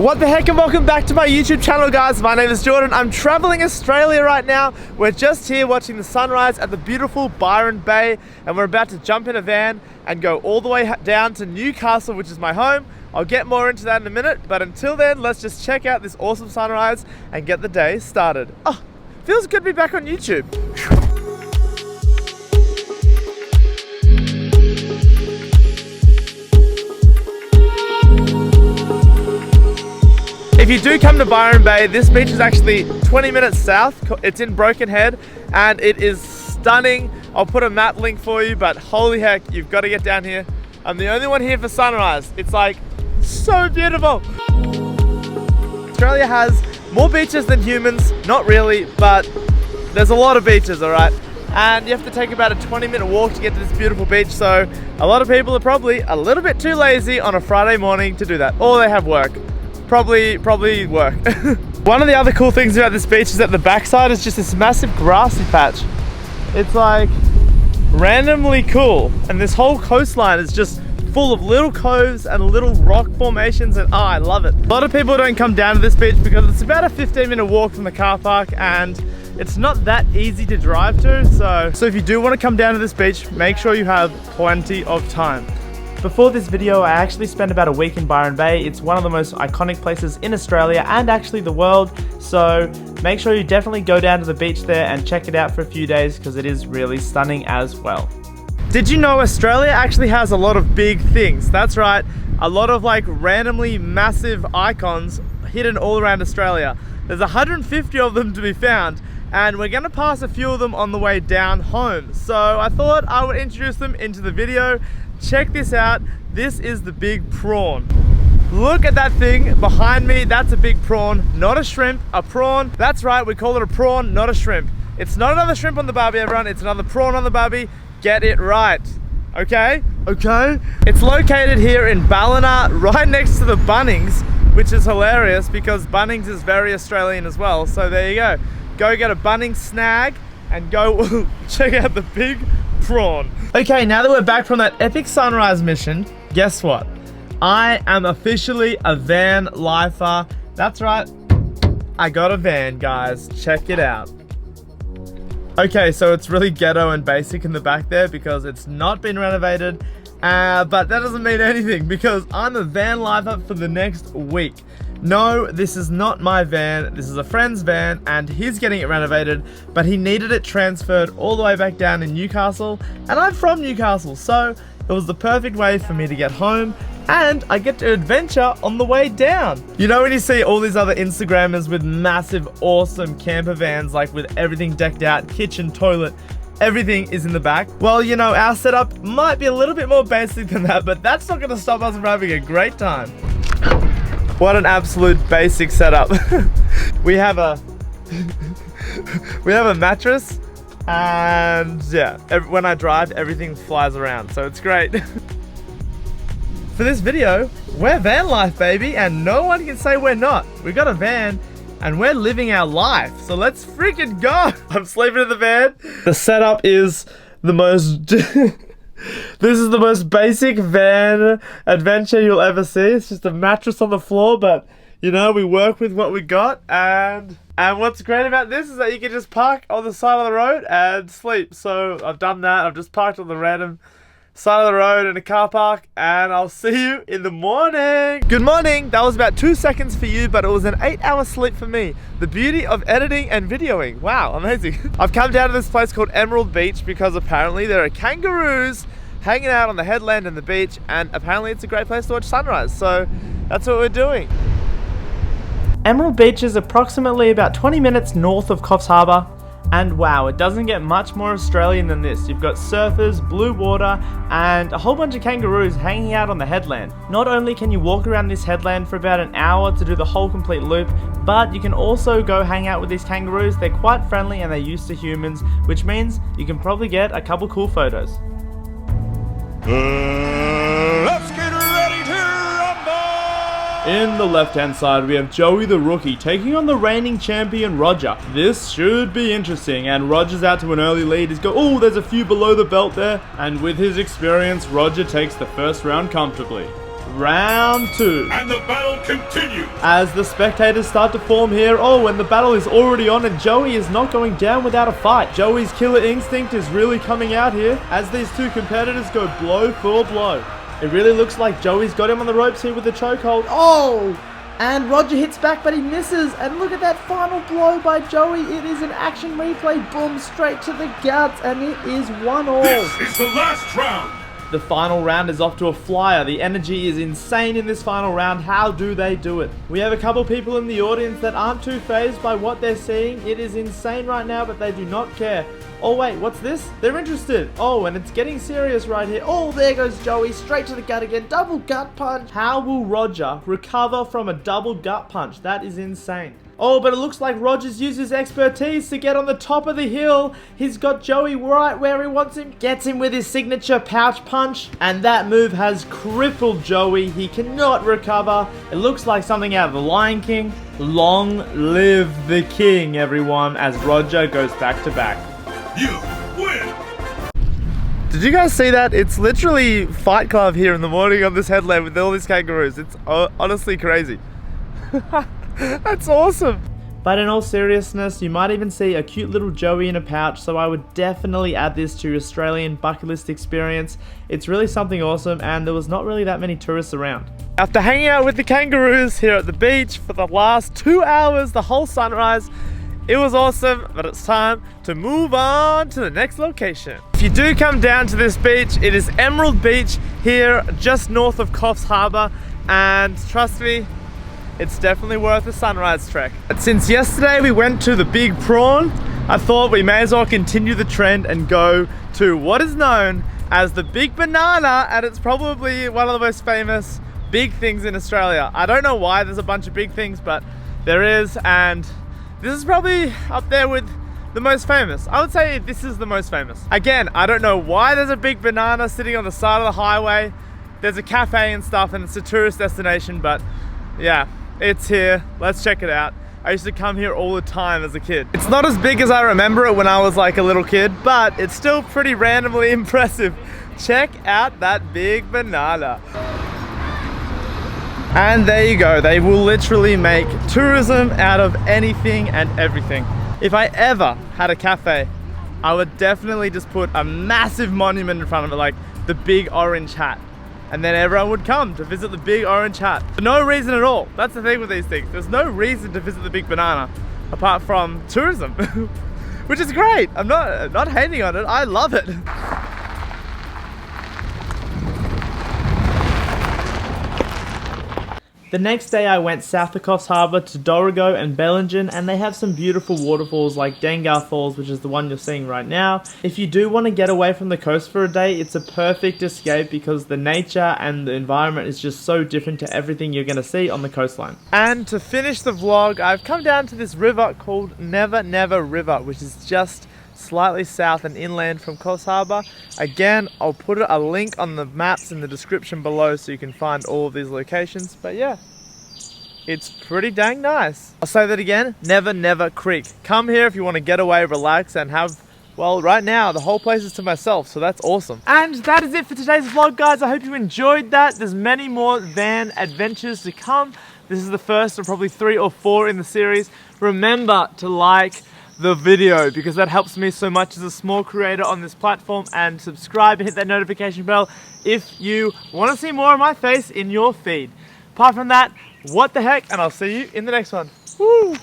What the heck, and welcome back to my YouTube channel, guys. My name is Jordan. I'm traveling Australia right now. We're just here watching the sunrise at the beautiful Byron Bay, and we're about to jump in a van and go all the way down to Newcastle, which is my home. I'll get more into that in a minute, but until then, let's just check out this awesome sunrise and get the day started. Oh, feels good to be back on YouTube. If you do come to Byron Bay, this beach is actually 20 minutes south. It's in Broken Head and it is stunning. I'll put a map link for you, but holy heck, you've got to get down here. I'm the only one here for sunrise. It's like so beautiful. Australia has more beaches than humans, not really, but there's a lot of beaches, all right? And you have to take about a 20-minute walk to get to this beautiful beach, so a lot of people are probably a little bit too lazy on a Friday morning to do that, or they have work. Probably work. One of the other cool things about this beach is that the backside is just this massive grassy patch. It's like randomly cool, and this whole coastline is just full of little coves and little rock formations, and I love it. A lot of people don't come down to this beach because it's about a 15-minute walk from the car park and it's not that easy to drive to, so if you do want to come down to this beach, make sure you have plenty of time. Before this video, I actually spent about a week in Byron Bay. It's one of the most iconic places in Australia and actually the world, so make sure you definitely go down to the beach there and check it out for a few days because it is really stunning as well. Did you know Australia actually has a lot of big things? That's right, a lot of like randomly massive icons hidden all around Australia. There's 150 of them to be found, and we're gonna pass a few of them on the way down home. So I thought I would introduce them into the video. Check this out. This is the Big Prawn. Look at that thing behind me. That's a big prawn, not a shrimp, a prawn. That's right, we call it a prawn, not a shrimp. It's not another shrimp on the barbie, everyone. It's another prawn on the barbie. Get it right, okay? Okay? It's located here in Ballina, right next to the Bunnings, which is hilarious because Bunnings is very Australian as well. So there you go. Go get a Bunnings snag and go check out the Big Prawn. Okay, now that we're back from that epic sunrise mission, guess what? I am officially a van lifer. That's right, I got a van, guys. Check it out. Okay, so it's really ghetto and basic in the back there because it's not been renovated, but that doesn't mean anything because I'm a van lifer for the next week. No, this is not my van, this is a friend's van and he's getting it renovated, but he needed it transferred all the way back down in Newcastle, and I'm from Newcastle, so it was the perfect way for me to get home and I get to adventure on the way down. You know when you see all these other Instagrammers with massive, awesome camper vans, like with everything decked out, kitchen, toilet, everything is in the back? Well, you know, our setup might be a little bit more basic than that, but that's not gonna stop us from having a great time. What an absolute basic setup. we have a mattress, and yeah, when I drive, everything flies around, so it's great. For this video, we're van life, baby, and no one can say we're not. We got a van and we're living our life, so let's freaking go. I'm sleeping in the van. The setup is the most this is the most basic van adventure you'll ever see. It's just a mattress on the floor, but you know, we work with what we got, and what's great about this is that you can just park on the side of the road and sleep. So I've done that. I've just parked on the random side of the road in a car park, and I'll see you in the morning. Good morning. That was about 2 seconds for you, but it was an 8-hour sleep for me. The beauty of editing and videoing. Wow, amazing. I've come down to this place called Emerald Beach because apparently there are kangaroos hanging out on the headland and the beach, and apparently it's a great place to watch sunrise, so that's what we're doing. Emerald Beach is approximately about 20 minutes north of Coffs Harbour, and wow, it doesn't get much more Australian than this. You've got surfers, blue water, and a whole bunch of kangaroos hanging out on the headland. Not only can you walk around this headland for about an hour to do the whole complete loop, but you can also go hang out with these kangaroos. They're quite friendly and they're used to humans, which means you can probably get a couple cool photos. Let's get ready to rumble! In the left-hand side, we have Joey the rookie taking on the reigning champion Roger. This should be interesting, and Roger's out to an early lead. He's got, oh, there's a few below the belt there, and with his experience, Roger takes the first round comfortably. round 2. And the battle continues. As the spectators start to form here, and the battle is already on and Joey is not going down without a fight. Joey's killer instinct is really coming out here as these two competitors go blow for blow. It really looks like Joey's got him on the ropes here with the chokehold. And Roger hits back, but he misses. And look at that final blow by Joey. It is an action replay. Boom, straight to the guts. And it is 1-1. This is the last round. The final round is off to a flyer. The energy is insane in this final round. How do they do it? We have a couple people in the audience that aren't too fazed by what they're seeing. It is insane right now, but they do not care. Oh wait, what's this? They're interested. And it's getting serious right here. There goes Joey, straight to the gut again. Double gut punch. How will Roger recover from a double gut punch? That is insane. But it looks like Roger's used his expertise to get on the top of the hill. He's got Joey right where he wants him. Gets him with his signature pouch punch. And that move has crippled Joey. He cannot recover. It looks like something out of The Lion King. Long live the king, everyone, as Roger goes back to back. You win! Did you guys see that? It's literally Fight Club here in the morning on this headland with all these kangaroos. It's honestly crazy. That's awesome. But in all seriousness, you might even see a cute little Joey in a pouch, so I would definitely add this to your Australian bucket list experience. It's really something awesome, and there was not really that many tourists around. After hanging out with the kangaroos here at the beach for the last 2 hours, the whole sunrise, it was awesome, but it's time to move on to the next location. If you do come down to this beach, it is Emerald Beach here just north of Coffs Harbour, and trust me, it's definitely worth a sunrise trek. Since yesterday we went to the Big Prawn, I thought we may as well continue the trend and go to what is known as the Big Banana, and it's probably one of the most famous big things in Australia. I don't know why there's a bunch of big things, but there is, and this is probably up there with the most famous. I would say this is the most famous. Again, I don't know why there's a big banana sitting on the side of the highway. There's a cafe and stuff, and it's a tourist destination, but yeah, it's here. Let's check it out. I used to come here all the time as a kid. It's not as big as I remember it when I was like a little kid, but it's still pretty randomly impressive. Check out that big banana. And there you go. They will literally make tourism out of anything and everything. If I ever had a cafe, I would definitely just put a massive monument in front of it, like the Big Orange Hat. And then everyone would come to visit the Big Orange Hat. For no reason at all. That's the thing with these things. There's no reason to visit the Big Banana apart from tourism, which is great. I'm not hating on it. I love it. The next day I went south of Coffs Harbour to Dorrigo and Bellingen, and they have some beautiful waterfalls like Dengar Falls, which is the one you're seeing right now. If you do want to get away from the coast for a day, it's a perfect escape because the nature and the environment is just so different to everything you're going to see on the coastline. And to finish the vlog, I've come down to this river called Never Never River, which is just slightly south and inland from Coffs Harbour. Again, I'll put a link on the maps in the description below so you can find all of these locations. But yeah, it's pretty dang nice. I'll say that again, Never Never Creek. Come here if you want to get away, relax, and have, well, right now, the whole place is to myself, so that's awesome. And that is it for today's vlog, guys. I hope you enjoyed that. There's many more van adventures to come. This is the first of probably 3 or 4 in the series. Remember to like the video because that helps me so much as a small creator on this platform, and subscribe and hit that notification bell if you want to see more of my face in your feed. Apart from that, what the heck, and I'll see you in the next one. Woo!